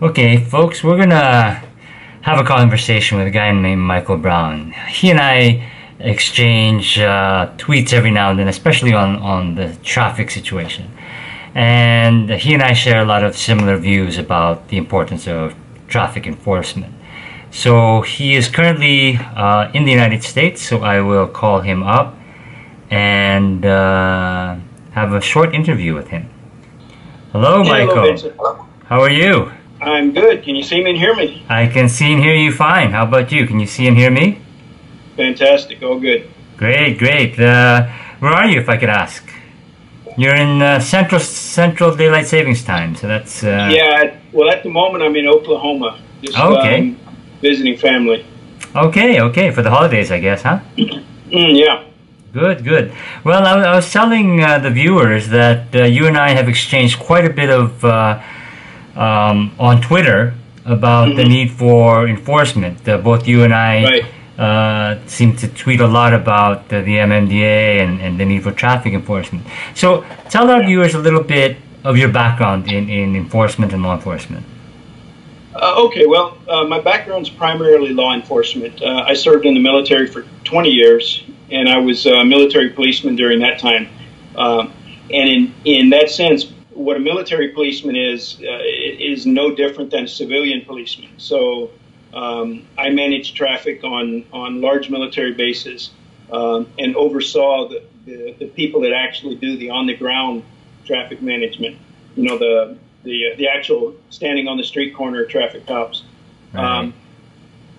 Okay, folks, we're gonna have a conversation with a guy named Michael Brown. He and I exchange tweets every now and then, especially on the traffic situation. And he and I share a lot of similar views about the importance of traffic enforcement. So he is currently in the United States, so I will call him up and have a short interview with him. Hello, Hey, hello, Michael. Vincent. How are you? I'm good. Can you see me and hear me? I can see and hear you fine. How about you? Can you see and hear me? Fantastic. All good. Great, great. Where are you, if I could ask? You're in Central Daylight Savings Time, so that's. Yeah. Well, at the moment, I'm in Oklahoma, just Okay. visiting family. Okay, okay. For the holidays, I guess, huh? Yeah. Good, good. Well, I was telling the viewers that you and I have exchanged quite a bit of on Twitter about the need for enforcement. Both you and I Right. seem to tweet a lot about the MMDA and the need for traffic enforcement. So tell our viewers a little bit of your background in enforcement and law enforcement. Okay. Well, my background's primarily law enforcement. I served in the military for 20 years, and I was a military policeman during that time. And in that sense, what a military policeman is no different than a civilian policeman. So I managed traffic on large military bases and oversaw the people that actually do the on the ground traffic management. You know, the actual standing on the street corner traffic cops. Right.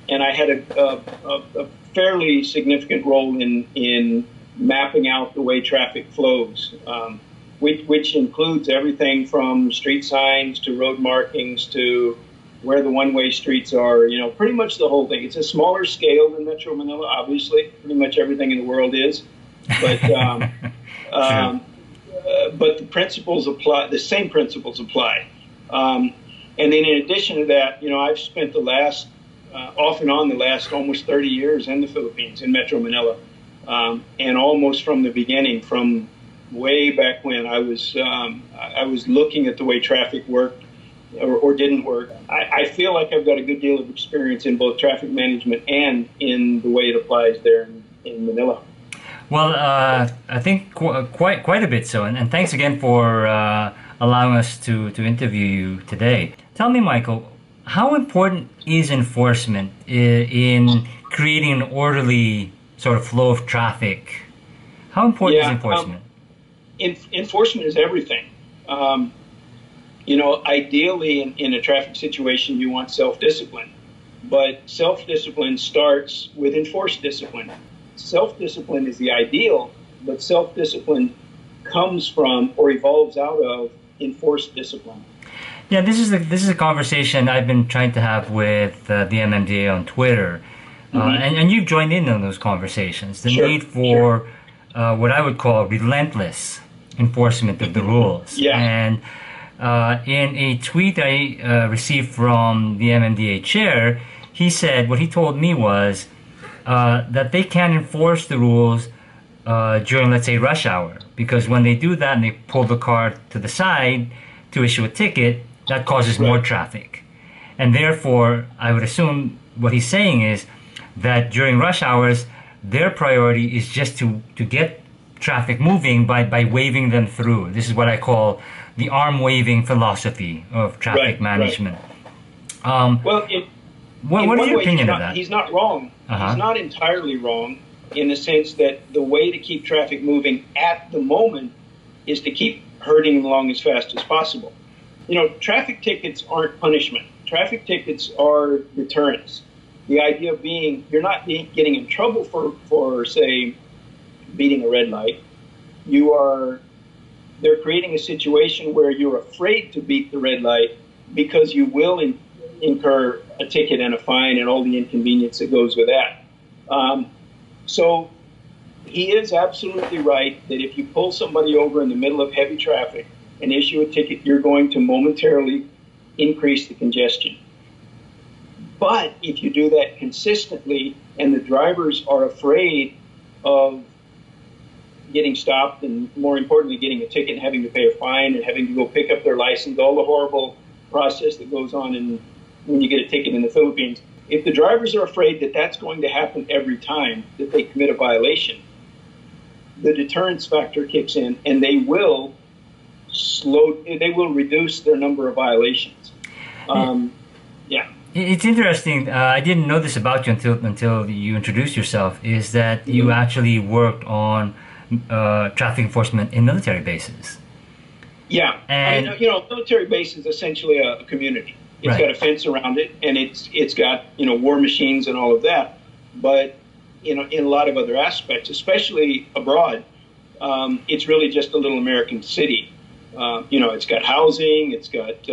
And I had a fairly significant role in mapping out the way traffic flows. Which includes everything from street signs to road markings to where the one-way streets are, you know, pretty much the whole thing. It's a smaller scale than Metro Manila, obviously. Pretty much everything in the world is. But, but the principles apply, the same principles apply. And then in addition to that, you know, I've spent the last, off and on the last almost 30 years in the Philippines, in Metro Manila. And almost from the beginning, from way back when I was looking at the way traffic worked or didn't work. I feel like I've got a good deal of experience in both traffic management and in the way it applies there in Manila. Well, I think quite a bit so, and thanks again for allowing us to interview you today. Tell me, Michael, how important is enforcement in creating an orderly sort of flow of traffic? How important is enforcement? Enforcement is everything. You know, ideally in a traffic situation, you want self-discipline, but self-discipline starts with enforced discipline. Self-discipline is the ideal, but self-discipline comes from or evolves out of enforced discipline. Yeah, this is a conversation I've been trying to have with the MMDA on Twitter, and you've joined in on those conversations. The need for what I would call relentless enforcement of the rules. Yeah. And in a tweet I received from the MMDA chair, he said what he told me was that they can't enforce the rules during, let's say, rush hour, because when they do that and they pull the car to the side to issue a ticket, that causes more traffic. And therefore, I would assume what he's saying is that during rush hours, their priority is just to get traffic moving by waving them through. This is what I call the arm waving philosophy of traffic management. Well, what is your opinion of that? He's not wrong. He's not entirely wrong in the sense that the way to keep traffic moving at the moment is to keep herding them along as fast as possible. You know, traffic tickets aren't punishment. Traffic tickets are deterrence. The idea being you're not getting in trouble for say, beating a red light. They're creating a situation where you're afraid to beat the red light because you will incur a ticket and a fine and all the inconvenience that goes with that. So he is absolutely right that if you pull somebody over in the middle of heavy traffic and issue a ticket, you're going to momentarily increase the congestion. But if you do that consistently and the drivers are afraid of getting stopped and, more importantly, getting a ticket and having to pay a fine and having to go pick up their license, all the horrible process that goes on when you get a ticket in the Philippines. If the drivers are afraid that that's going to happen every time that they commit a violation, the deterrence factor kicks in, and they will reduce their number of violations. Yeah. It's interesting. I didn't know this about you until you introduced yourself. Is that you actually worked on traffic enforcement in military bases? Yeah, and military base is essentially a community. It's got a fence around it, and it's got war machines and all of that. But in a lot of other aspects, especially abroad, it's really just a little American city. It's got housing, it's got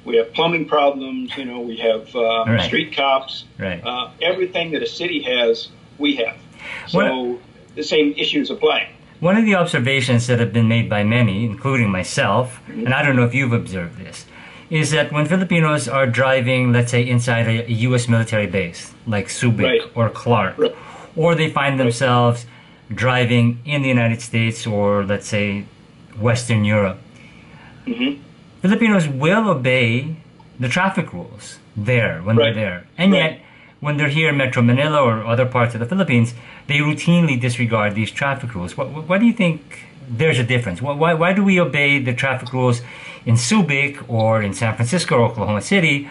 we have plumbing problems. We have street cops. Right. Everything that a city has, we have. So the same issues apply. One of the observations that have been made by many, including myself, and I don't know if you've observed this, is that when Filipinos are driving, let's say, inside a U.S. military base, like Subic or Clark, or they find themselves driving in the United States or, let's say, Western Europe, Filipinos will obey the traffic rules there when they're there. And yet, when they're here in Metro Manila or other parts of the Philippines, they routinely disregard these traffic rules. Why do you think there's a difference? Why do we obey the traffic rules in Subic or in San Francisco or Oklahoma City,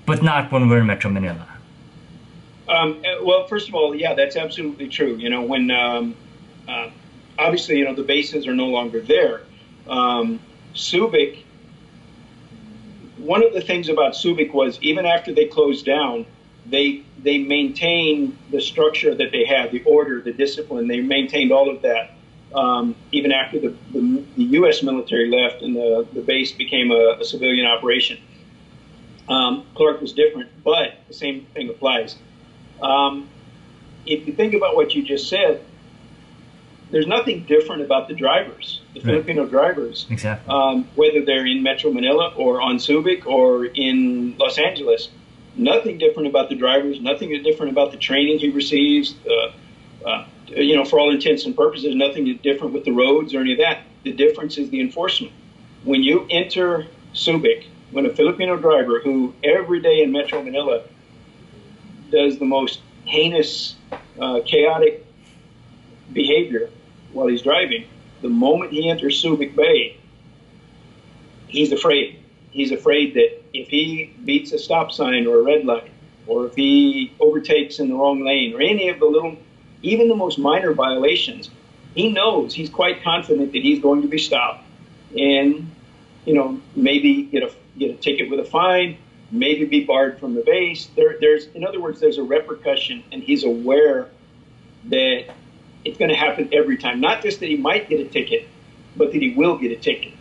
but not when we're in Metro Manila? Well, first of all, yeah, that's absolutely true. When obviously, the bases are no longer there. Subic, one of the things about Subic was even after they closed down, they maintained the structure that they had, the order, the discipline. They maintained all of that even after the U.S. military left and the base became a civilian operation. Clark was different, but the same thing applies. If you think about what you just said, there's nothing different about the drivers, the Filipino drivers, whether they're in Metro Manila or on Subic or in Los Angeles. Nothing different about the drivers, nothing different about the training he receives. For all intents and purposes, nothing different with the roads or any of that. The difference is the enforcement. When you enter Subic, when a Filipino driver who every day in Metro Manila does the most heinous, chaotic behavior while he's driving, the moment he enters Subic Bay, he's afraid. He's afraid that if he beats a stop sign or a red light, or if he overtakes in the wrong lane, or any of the even the most minor violations, he knows, he's quite confident that he's going to be stopped and, maybe get a ticket with a fine, maybe be barred from the base. In other words, there's a repercussion, and he's aware that it's going to happen every time. Not just that he might get a ticket, but that he will get a ticket.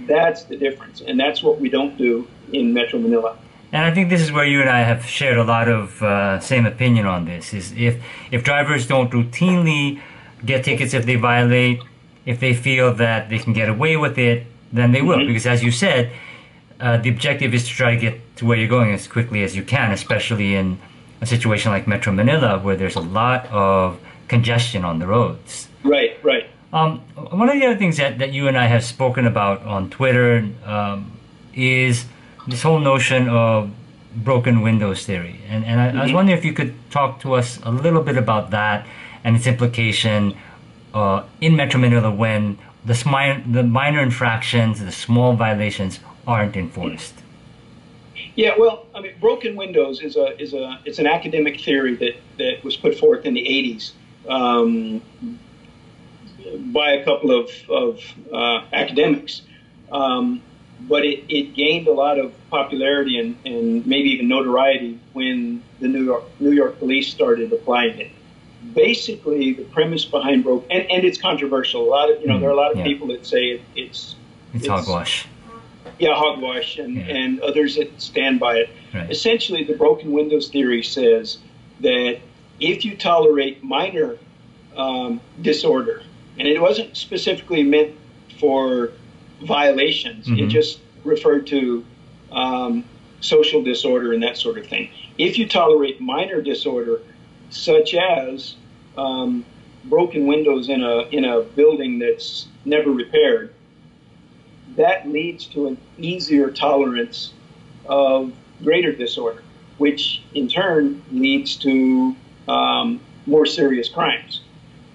That's the difference, and that's what we don't do in Metro Manila. And I think this is where you and I have shared a lot of same opinion on this, is if drivers don't routinely get tickets if they violate, if they feel that they can get away with it, then they will. Because as you said, the objective is to try to get to where you're going as quickly as you can, especially in a situation like Metro Manila where there's a lot of congestion on the roads. Right. One of the other things that you and I have spoken about on Twitter is this whole notion of broken windows theory. And I was wondering if you could talk to us a little bit about that and its implication in Metro Manila when the minor infractions, the small violations aren't enforced. Yeah, well, I mean, broken windows it's an academic theory that was put forth in the 80s by a couple of academics. But it gained a lot of popularity and maybe even notoriety when the New York police started applying it. Basically, the premise behind and it's controversial. A lot of there are a lot of people that say it's hogwash. Yeah, hogwash, and others that stand by it. Right. Essentially, the broken windows theory says that if you tolerate minor disorder, and it wasn't specifically meant for violations, it just referred to social disorder and that sort of thing. If you tolerate minor disorder, such as broken windows in a building that's never repaired, that leads to an easier tolerance of greater disorder, which in turn leads to more serious crimes.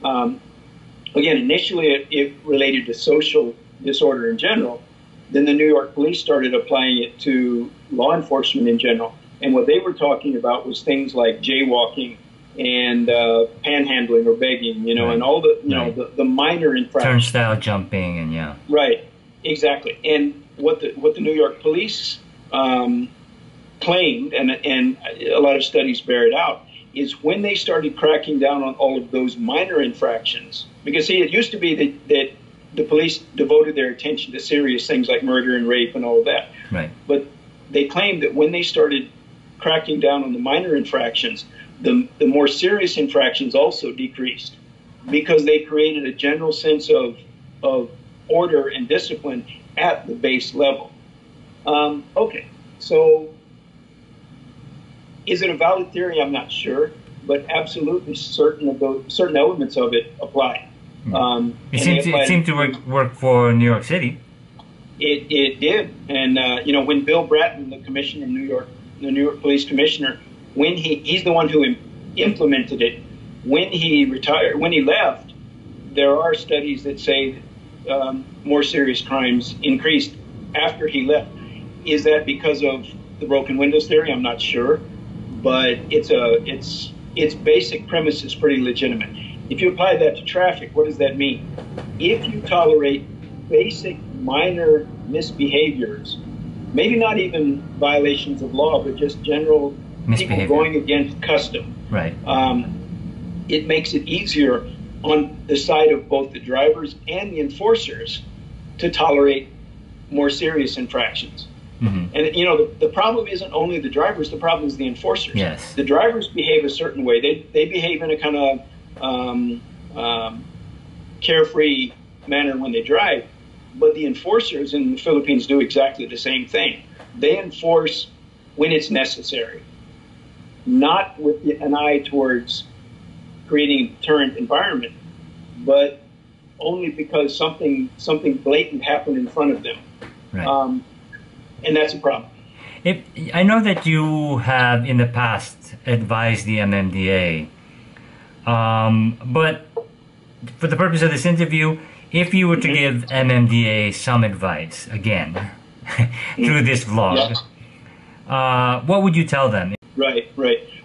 Again, initially it related to social disorder in general. Then the New York police started applying it to law enforcement in general. And what they were talking about was things like jaywalking and panhandling or begging, you know, right. and all the, you right. know, the minor infractions. Turnstile jumping and yeah. Right, exactly. And what the New York police claimed, and a lot of studies bear it out, is when they started cracking down on all of those minor infractions. Because, see, it used to be that the police devoted their attention to serious things like murder and rape and all of that. Right. But they claimed that when they started cracking down on the minor infractions, the more serious infractions also decreased, because they created a general sense of order and discipline at the base level. Okay, so is it a valid theory? I'm not sure, but absolutely certain elements of it apply. It seemed to work for New York City. It did, and you know, when Bill Bratton, the commissioner in New York, the New York police commissioner, when he's the one who implemented it. When he retired, when he left, there are studies that say more serious crimes increased after he left. Is that because of the broken windows theory? I'm not sure, but its basic premise is pretty legitimate. If you apply that to traffic, what does that mean? If you tolerate basic minor misbehaviors, maybe not even violations of law, but just general people going against custom, right? It makes it easier on the side of both the drivers and the enforcers to tolerate more serious infractions. Mm-hmm. And, you know, the problem isn't only the drivers, the problem is the enforcers. Yes. The drivers behave a certain way. They behave in a kind of carefree manner when they drive, but the enforcers in the Philippines do exactly the same thing. They enforce when it's necessary, not with an eye towards creating a deterrent environment, but only because something blatant happened in front of them. Right. And that's a problem. I know that you have in the past advised the MMDA, but for the purpose of this interview, if you were to give MMDA some advice, again, through this vlog, what would you tell them? Right.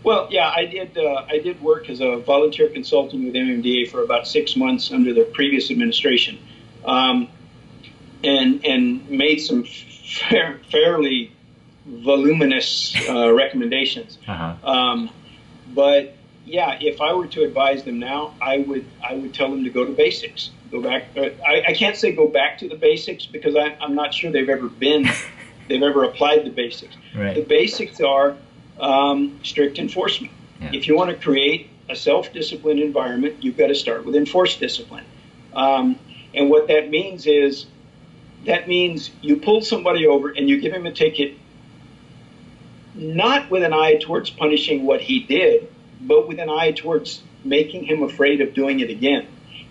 Well, yeah, I did work as a volunteer consultant with MMDA for about 6 months under the previous administration, and made some fairly voluminous recommendations. Uh-huh. But yeah, if I were to advise them now, I would tell them to go to basics. Go back. I can't say go back to the basics because I'm not sure they've ever applied the basics. Right. The basics are strict enforcement. Yeah. If you want to create a self-disciplined environment, you've got to start with enforced discipline. And what that means is, you pull somebody over and you give him a ticket, not with an eye towards punishing what he did, but with an eye towards making him afraid of doing it again.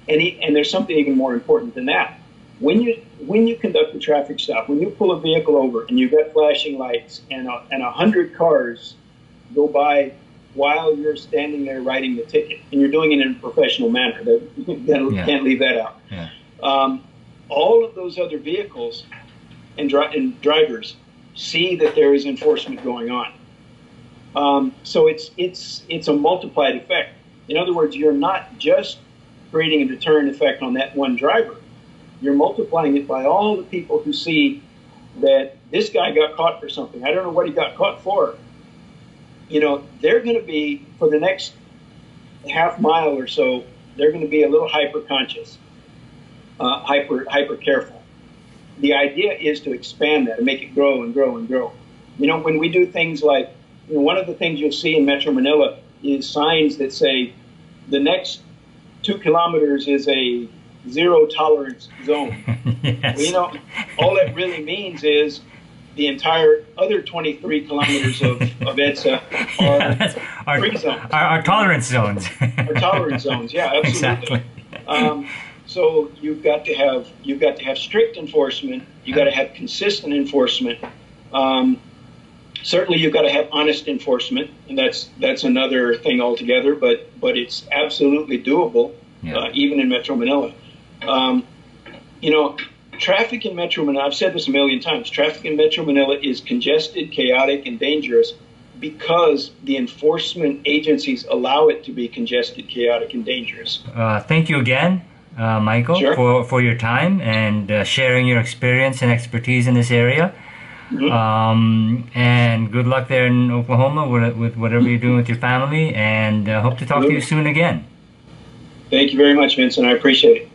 And there's something even more important than that. When you conduct a traffic stop, when you pull a vehicle over and you've got flashing lights and 100 cars go by while you're standing there writing the ticket, and you're doing it in a professional manner, can't leave that out. Yeah. All of those other vehicles and drivers see that there is enforcement going on. So it's a multiplied effect. In other words, you're not just creating a deterrent effect on that one driver. You're multiplying it by all the people who see that this guy got caught for something. I don't know what he got caught for. You know, they're going to be, for the next half mile or so, they're going to be a little hyper conscious, hyper careful. The idea is to expand that and make it grow and grow and grow. You know, when we do things like, you know, one of the things you'll see in Metro Manila is signs that say the next 2 kilometers is a zero tolerance zone. Yes. Well, you know, all that really means is the entire other 23 kilometers of EDSA are free zones. Our tolerance zones. Our tolerance zones, yeah, absolutely. Exactly. so you've got to have strict enforcement. You got to have consistent enforcement. Certainly, you've got to have honest enforcement, and that's another thing altogether. But it's absolutely doable, even in Metro Manila. You know, traffic in Metro Manila. I've said this a million times. Traffic in Metro Manila is congested, chaotic, and dangerous because the enforcement agencies allow it to be congested, chaotic, and dangerous. Thank you again, Michael, Sure. for your time and sharing your experience and expertise in this area. Mm-hmm. And good luck there in Oklahoma with whatever you're doing with your family, and hope to talk to you soon again. Thank you very much, Vincent. I appreciate it.